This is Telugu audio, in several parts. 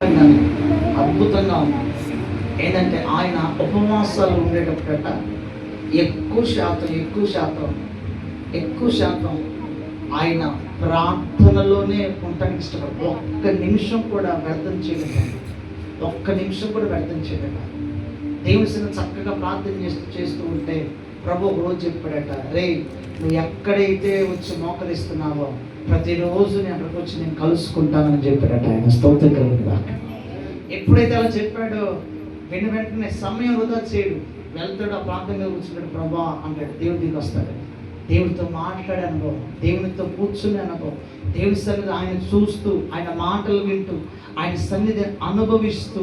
అద్భుతంగా ఉంది. ఏంటంటే ఆయన ఉపవాసాలు ఉండేటప్పుడట ఎక్కువ శాతం ఆయన ప్రార్థనలోనే ఉండటానికి ఇష్టపడతాడు. ఒక్క నిమిషం కూడా వ్యర్థం చేయడం దేవుని సన్నిధిలో చక్కగా ప్రార్థన చేస్తూ ఉంటే ప్రభు ఒక రోజు చెప్పాడట, రే నువ్వు ఎక్కడైతే వచ్చి మోకరిస్తున్నావో ప్రతిరోజు నేను అక్కడికి వచ్చి నేను కలుసుకుంటానని చెప్పాడట. ఆయన స్తోత్రం కలుగుతుందా. ఎప్పుడైతే అలా చెప్పాడో వెంటనే సమయం వృధా చేయడు, వెళ్తాడు, ఆ ప్రాంతంగా కూర్చుంటాడు. ప్రభా అంటాడు, దేవుడి దగ్గరికి వస్తాడు, దేవుడితో మాట్లాడే అనుభవం, దేవునితో కూర్చునే అనుభవం, దేవుడి సన్నిధి ఆయన చూస్తూ, ఆయన మాటలు వింటూ, ఆయన సన్నిధి అనుభవిస్తూ,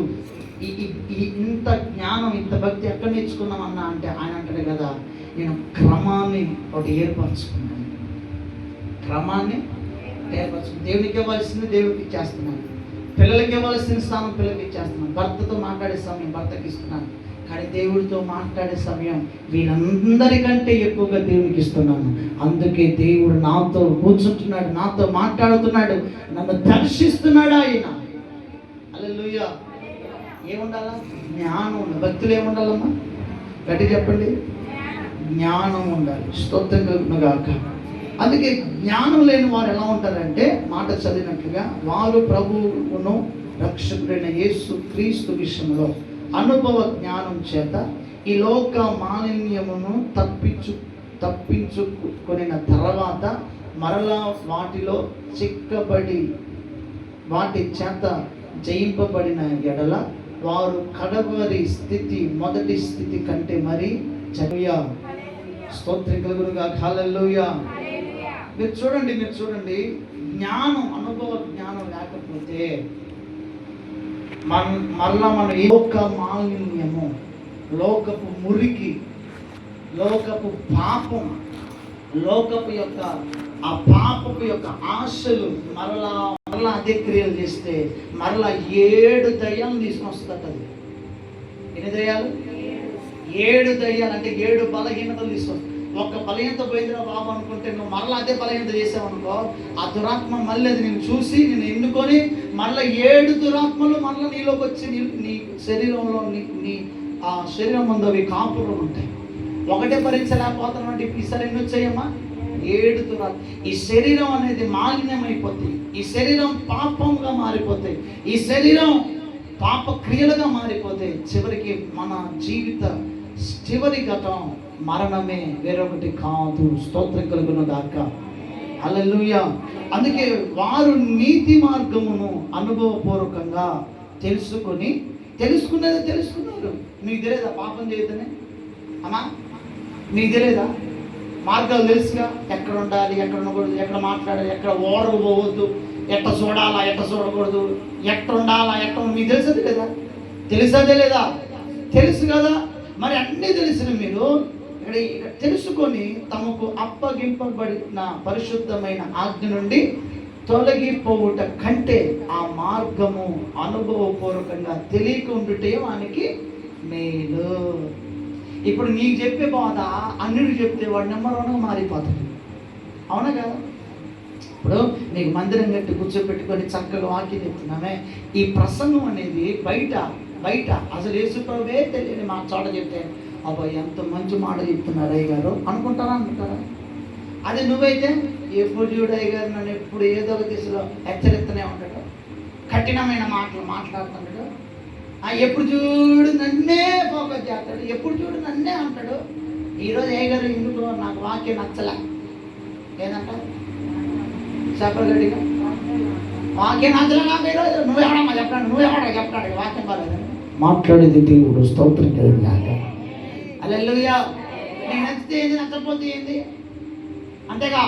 ఇంత జ్ఞానం, ఇంత భక్తి ఎక్కడ నేర్చుకున్నామన్నా అంటే ఆయన అంటాడు కదా, నేను క్రమాన్ని ఒకటి ఏర్పరచుకున్నాను. దేవునికి ఇవ్వాల్సింది దేవుడికి ఇచ్చేస్తున్నాను, పిల్లలకి ఇవ్వాల్సిన స్థానం పిల్లలకి ఇచ్చేస్తున్నాను, భర్తతో మాట్లాడే సమయం భర్తకి ఇస్తున్నాను, కానీ దేవుడితో మాట్లాడే సమయం వీళ్ళందరికంటే ఎక్కువగా దేవునికి ఇస్తున్నాను. అందుకే దేవుడు నాతో కూర్చుంటున్నాడు, నాతో మాట్లాడుతున్నాడు, నన్ను దర్శిస్తున్నాడు ఆయన. హల్లెలూయా. ఏముండాలా? జ్ఞానం ఉండాలి. భక్తులు ఏముండాలమ్మా? గట్టి చెప్పండి. జ్ఞానం ఉండాలి. స్తోత్రం కలుగునుగాక. అందుకే జ్ఞానం లేని వారు ఎలా ఉంటారంటే, మాట చదివినట్లుగా వారు ప్రభువును రక్షకుడైన యేసు క్రీస్తు విషయంలో అనుభవ జ్ఞానం చేత ఈ లోక మాలిన్యమును తప్పించుకొనిన తర్వాత మరలా వాటిలో చిక్కబడి వాటి చేత జయింపబడిన ఎడల వారు కడవరి స్థితి మొదటి స్థితి కంటే మరి స్తోత్రం కలుగునుగా. హల్లెలూయా. మీరు చూడండి, జ్ఞానం, అనుభవ జ్ఞానం లేకపోతే మరలా మన లోక మాలిన్యము, లోకపు మురికి, లోకపు పాపం, లోకపు యొక్క ఆ పాపపు యొక్క ఆశలు మరలా అదే క్రియలు చేస్తే మరలా 7 దయ్యాలు తీసుకొస్తుంది. అది ఎన్ని దయ్యాలు? 7 దయ్యాలు అంటే 7 బలహీనతలు తీసుకొస్తుంది. ఒక్క బలహీనత పోయిందిరా బాబు అనుకుంటే నువ్వు మరలా అదే బలహీనత చేసావనుకో, ఆ దురాత్మ మళ్ళీ అది నేను చూసి నేను ఎన్నుకొని మళ్ళీ 7 దురాత్మలు మళ్ళీ నీలోకి వచ్చి నీ శరీరంలో నీ ఆ శరీరం ముందు అవి కాపులు ఉంటాయి. ఒకటే భరించలేకపోతానంటే ఈసారి ఎన్ని వచ్చాయమ్మా? 7 దురాత్మ. ఈ శరీరం అనేది మాలిన్యమైపోతుంది, ఈ శరీరం పాపంగా మారిపోతాయి, ఈ శరీరం పాప క్రియలుగా మారిపోతే చివరికి మన జీవిత చివరి ఘటం మరణమే, వేరొకటి కాదు. స్తోత్రం కలుగునుగాక. హల్లెలూయా. అందుకే వారు నీతి మార్గమును అనుభవపూర్వకంగా తెలుసుకున్నారు. మీకు తెలియదా పాపం చేయొద్దని? అమ్మా మీకు తెలియదా? మార్గాలు తెలుసుగా, ఎక్కడ ఉండాలి, ఎక్కడ ఉండకూడదు, ఎక్కడ మాట్లాడాలి, ఎక్కడ ఓడలు పోవద్దు, ఎట్ట చూడాలా, ఎట్ట చూడకూడదు, ఎట్ట ఉండాలా, మీకు తెలుసది లేదా? తెలుసదే లేదా? తెలుసు కదా. మరి అన్నీ తెలిసిన మీరు ఇక్కడ తెలుసుకొని తమకు అప్పగింపబడిన పరిశుద్ధమైన ఆజ్ఞ నుండి తొలగిపోవుట కంటే ఆ మార్గము అనుభవపూర్వకంగా తెలియకుండుటే వానికి మేలు. ఇప్పుడు నీకు చెప్పే బాధ అన్నిటికి చెప్తే వాడు నెంబర్ 1గా మారిపోతాడు. అవునా కదా? ఇప్పుడు నీకు మందిరం కట్టి కూర్చోపెట్టుకొని చక్కగా వాక్యం చెప్తున్నామే, ఈ ప్రసంగం అనేది బయట అసలు యేసుప్రభువే తెలియని మా చోట చెప్తే అబ్బా ఎంత మంచి మాట చెప్తున్నారు అయ్య గారు అనుకుంటారా? అదే నువ్వైతే ఎప్పుడు చూడు అయ్య గారు నన్ను ఎప్పుడు ఏదో ఒక దిశలో హెచ్చరిస్తూనే ఉంటాడు, కఠినమైన మాటలు మాట్లాడుతున్నాడు, ఎప్పుడు చూడు నన్నే ఫోకస్ చేస్తాడు, ఎప్పుడు చూడు నన్నే అంటాడు. ఈరోజు అయ్య గారు ఎందుకు నాకు వాక్యం నచ్చలే ఏదంట చెప్పగడిగా వాక్యం నచ్చలే నాకు ఈరోజు. నువ్వెవడమ్మా చెప్పాడు వాక్యం బాగాలేదు మాట్లాడేది దేవుడు. స్తోత్రం కలిగినాక. హల్లెలూయా. నీకు నచ్చితే ఏంది, నచ్చకపోతే ఏంది, అంతేగా.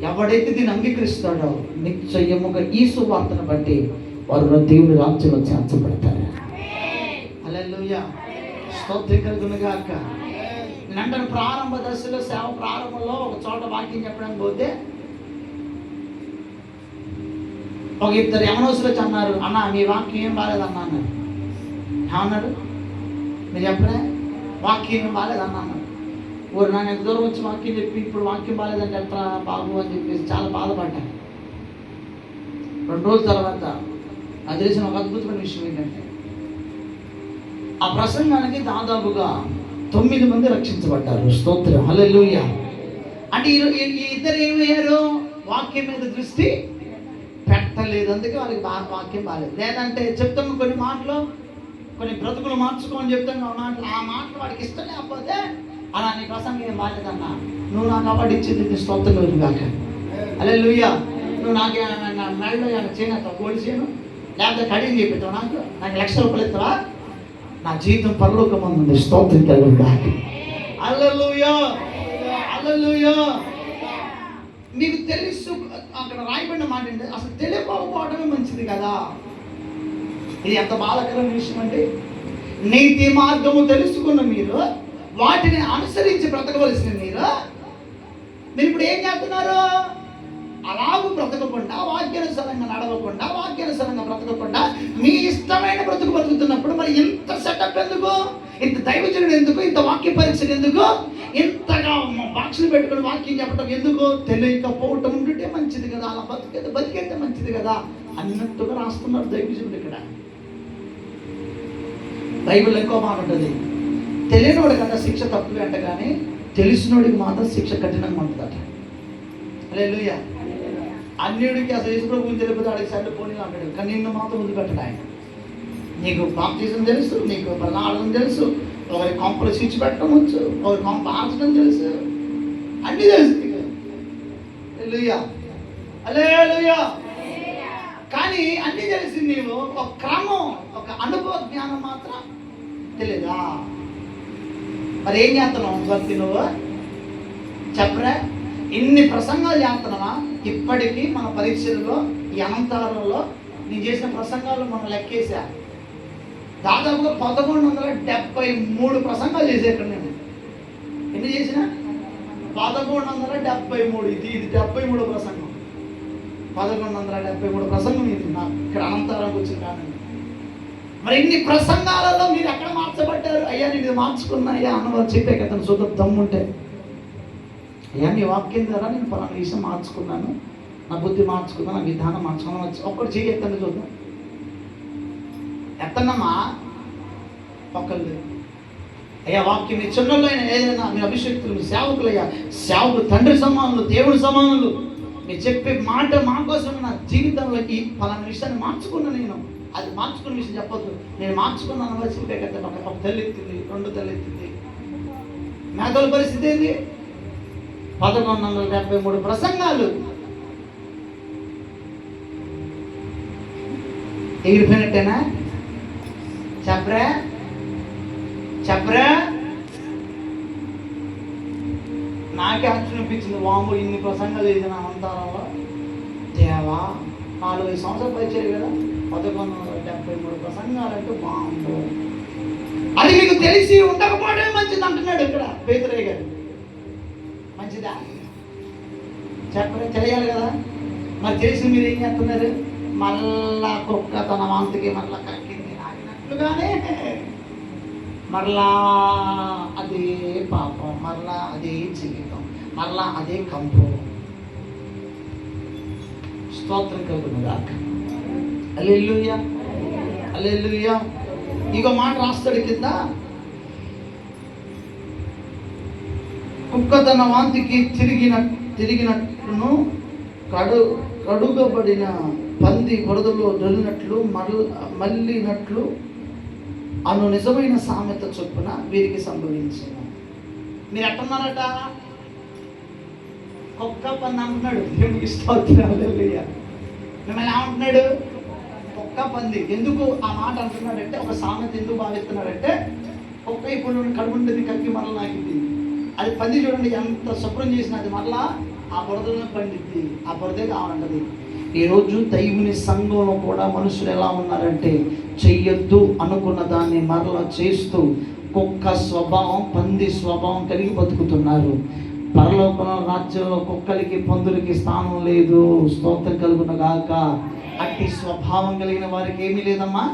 ఎవడైతే దీన్ని అంగీకరిస్తాడో నిశ్చయముగా ఈ సువార్తను బట్టి వారు దేవుని రాజ్యంలో చేర్చబడతారు. హల్లెలూయా. స్తోత్రం కలుగునుగాక. నేను అంటాను, ప్రారంభ దశలో సేవ ప్రారంభంలో ఒక చోట వాక్యం చెప్పడానికి పోతే ఒక 2 యవనస్తులు వచ్చి అన్నారు, అన్న మీ వాక్యం ఏం బాగాలేదన్నా అన్నారు. ఏమన్నాడు? మీరు చెప్పలే వాక్యం ఏం బాగాలేదన్నా అన్నారు. ఊరు నన్ను ఎంత దూరం వచ్చి వాక్యం చెప్పి ఇప్పుడు వాక్యం బాగాలేదంటే ఎట్లా బాబు అని చెప్పేసి చాలా బాధపడ్డాను. 2 రోజుల తర్వాత నాకు తెలిసిన ఒక అద్భుతమైన విషయం ఏంటంటే, ఆ ప్రసంగానికి దాదాపుగా 9 మంది రక్షించబడ్డారు. స్తోత్రం, హల్లెలూయా. అంటే ఈ ఇద్దరు ఏమయ్యారు? వాక్యం మీద దృష్టి పెట్టలేదు, అందుకే వాళ్ళకి వాక్యం బాగాలేదు. లేదంటే చెప్తాము కొన్ని మాటలు, కొన్ని బ్రతుకులు మార్చుకోమని చెప్తాం, ఆ మాటలు వాడికి ఇష్టం లేకపోతే అలా నీ ప్రసంగం ఏం బాగాలేదన్నా, నువ్వు నాకు అవార్డు ఇచ్చింది స్తోత్రం కాక, హల్లెలూయా. నువ్వు నాకు మెడలో చేయను, గోల్డ్ చేయను, లేకపోతే కడియం చెప్పిస్తావు, నాకు లక్ష రూపాయలు ఇస్తావా, నా జీవితం పరలోకమందు ఉంది. స్తోత్రం కలుగును గాక, హల్లెలూయా, హల్లెలూయా. మీకు తెలుసు, అక్కడ రాయబడిన మాట ఏంటి, అసలు తెలియకపోవడమే మంచిది కదా. ఇది ఎంత బాధాకరమైన విషయం అంటే, నీతి మార్గము తెలుసుకున్న మీరు వాటిని అనుసరించి బ్రతకవలసిన మీరు ఇప్పుడు ఏం చేస్తున్నారు? అలాగూ బ్రతకకుండా, వాక్యానుసారంగా నడవకుండా, వాక్యానుసారంగా బ్రతకకుండా మీ ఇష్టమైన బ్రతుకు బ్రతుకుతున్నప్పుడు మరి ఇంత సెటప్ ఎందుకు? ఇంత దైవజనుడు ఎందుకు? ఇంత వాక్య పరీక్షలు ఎందుకు? ఇంతగా బాక్సులు పెట్టుకుని వాక్యం చెప్పడం ఎందుకు? తెలియకపోవటం ఉంటుంటే మంచిది కదా, అలా బతికైతే మంచిది కదా అన్నట్టుగా రాస్తున్నారు దైవజనుడు. ఇక్కడ బైబిల్ ఇంకో మాట ఉంటుంది, తెలియనివాడి కన్నా శిక్ష తప్పుగా అంట, కానీ తెలిసినోడికి మాత్రం శిక్ష కఠినంగా ఉంటుందట. హల్లెలూయా. అన్యుడికి అసలు యేసుప్రభువుని తెలియదు, ఆడికి సైడ్ పోనీ అంటాడు, కానీ నిన్ను మాత్రం వదిలిపెట్టడు ఆయన. నీకు బాప్తిజం తెలుసు, నీకు ప్రలాడడం తెలుసు, ఒకరి కొంపలు స్విచ్ పెట్టడం వచ్చు, ఒకరి కొంప ఆర్చడం తెలుసు, అన్నీ తెలుసు నీకు. హల్లెలూయా, హల్లెలూయా. కానీ అన్నీ తెలిసి నీవు ఒక క్రమం, ఒక అనుభవ జ్ఞానం మాత్రం తెలియదా? మరి ఏం చేస్తున్నావు భక్తి? నువ్వు చెప్పరా? ఇన్ని ప్రసంగాలు చేస్తున్నావా? ఇప్పటికీ మన పరీక్షల్లో, ఈ అనంతరంలో నేను చేసిన ప్రసంగాలు మనం లెక్కేసా, దాదాపుగా 1173 ప్రసంగాలు చేసా. ఇక్కడ నేను ఎన్ని చేసిన? 1173. ఇది 73 ప్రసంగం. 1173 ప్రసంగం ఇది నా ఇక్కడ అనంతరానికి వచ్చిన కారణం. మరి ఇన్ని ప్రసంగాలలో మీరు ఎక్కడ మార్చబడ్డారు? అయ్యా నేను ఇది మార్చుకున్నా అయ్యా అన్నవారు చెప్పే కదా, శుద్ధ దమ్ముంటే, అయ్యా నీ వాక్యం ద్వారా నేను పలానా విషయం మార్చుకున్నాను, నా బుద్ధి మార్చుకున్నాను, నా విధానం మార్చుకున్నాను, ఒక్కటి చెయ్యి ఎత్తండి చూద్దాం. ఎత్తన్నమ్మా ఒక్కళ్ళు. అయ్యా వాక్యం మీ చిన్నలో అయినా ఏదైనా మీ అభిషేక్తులు, మీ సేవకులు, అయ్యా సేవకులు తండ్రి సమానులు, దేవుడి సమానులు, మీరు చెప్పే మాట మా కోసం నా జీవితంలో ఈ పలానా విషయాన్ని మార్చుకున్నా, నేను అది మార్చుకున్న విషయం చెప్పొద్దు, నేను మార్చుకున్నాను అని చెప్పే కదా. ఒక తల్లి ఎత్తింది, 2 తల్లి ఎత్తింది, మేకల పరిస్థితి ఏంది? 1173 ప్రసంగాలు ఎగిరిపోయినట్టేనా? చెప్పరా చెప్పరా? నాకే ఆశ్చర్యం అనిపించింది, వాము ఇన్ని ప్రసంగాలు చేసిన అనంతరంలో దేవా, 4-5 సంవత్సరాలు పరిచయం కదా, 1173 ప్రసంగాలంటే వాము. అది మీకు తెలిసి ఉండకపోవడమే మంచిది అంటున్నాడు ఇక్కడ పేతురయ్య గారు. మంచిదా? చెప్పరే, తెలియాలి కదా. మరి తెలిసి మీరు ఏం చేస్తున్నారు? మళ్ళా కుక్క తన వాంతికి మళ్ళా కక్కింది నాగినట్లుగానే మరలా అదే పాపం, మరలా అదే జీవితం, మరలా అదే కంపు. స్తోత్రం కలుగును గాక, హల్లెలూయా, హల్లెలూయా. ఇంకో మాట రాస్తాడు కింద, కుక్క తన వాంతికి తిరిగినట్లును కడుగబడిన పంది బురదలో దొరినట్లు మళ్ళినట్లు అను నిజమైన సామెత చొప్పున వీరికి సంభవించిన. మీరు ఎట్టున్నారట? కుక్క పంది అంటున్నాడు దేవునికి స్తోత్రం, హల్లెలూయా. మిమ్మల్ని ఏమంటున్నాడు? కుక్క పంది. ఎందుకు ఆ మాట అంటున్నాడంటే, ఒక సామెత ఎందుకు భావిస్తున్నాడంటే, కుక్క ఇప్పుడు కడుపుంటుంది కక్కి మరలా నాకింది, అది పంది చూడండి ఎంత శుభ్రం చేసినా అది మరలా ఆ బురదలో పండిద్ది, ఆ బురదే కావాలంటది. ఈరోజు దైవుని సంఘంలో కూడా మనుషులు ఎలా ఉన్నారంటే, చెయ్యొద్దు అనుకున్న దాన్ని మరలా చేస్తూ కుక్క స్వభావం, పంది స్వభావం కలిగి బతుకుతున్నారు. పరలోక రాజ్యంలో కుక్కలకి పందులకి స్థానం లేదు. స్తోత్రం కలుగును గాక. అట్టి స్వభావం కలిగిన వారికి ఏమీ లేదమ్మా,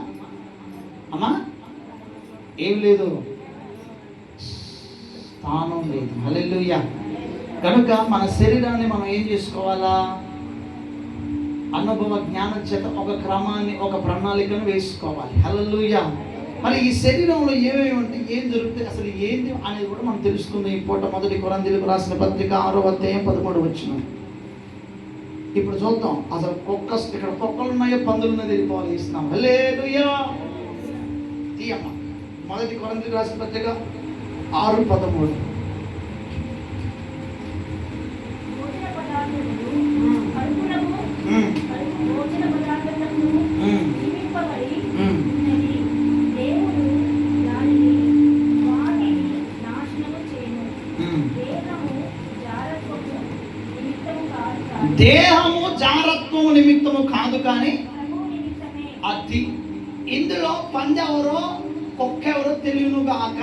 అమ్మా ఏమి లేదు, స్థానం లేదు. హల్లెలూయా. కనుక మన శరీరాన్ని మనం ఏం చేసుకోవాలా? అనుభవ జ్ఞానం చేత ఒక క్రమాన్ని, ఒక ప్రణాళికను వేసుకోవాలి. హల్లెలూయా. మరి ఈ శరీరంలో ఏమేమి ఉంటాయి, ఏం జరుగుతాయి, అసలు ఏంటి అనేది కూడా మనం తెలుసుకుందాం. ఈ పూట 1 కొరింథీయులకు రాసిన పత్రిక 6వ అధ్యాయం 13వ వచనం. ఇప్పుడు చూద్దాం అసలు ఇక్కడ కుక్కలు ఉన్నాయో పందులు ఉన్నాయో తెలిపోవాలి. ఇస్తున్నాం. హల్లెలూయా. తీయమ్మ 1 కొరింథీయులకు రాసిన పత్రిక 6:13. దేహము జారత్వము నిమిత్తము కాదు కానీ అది ఇందులో పందెవరో కుక్క ఎవరో తెలియను గాక.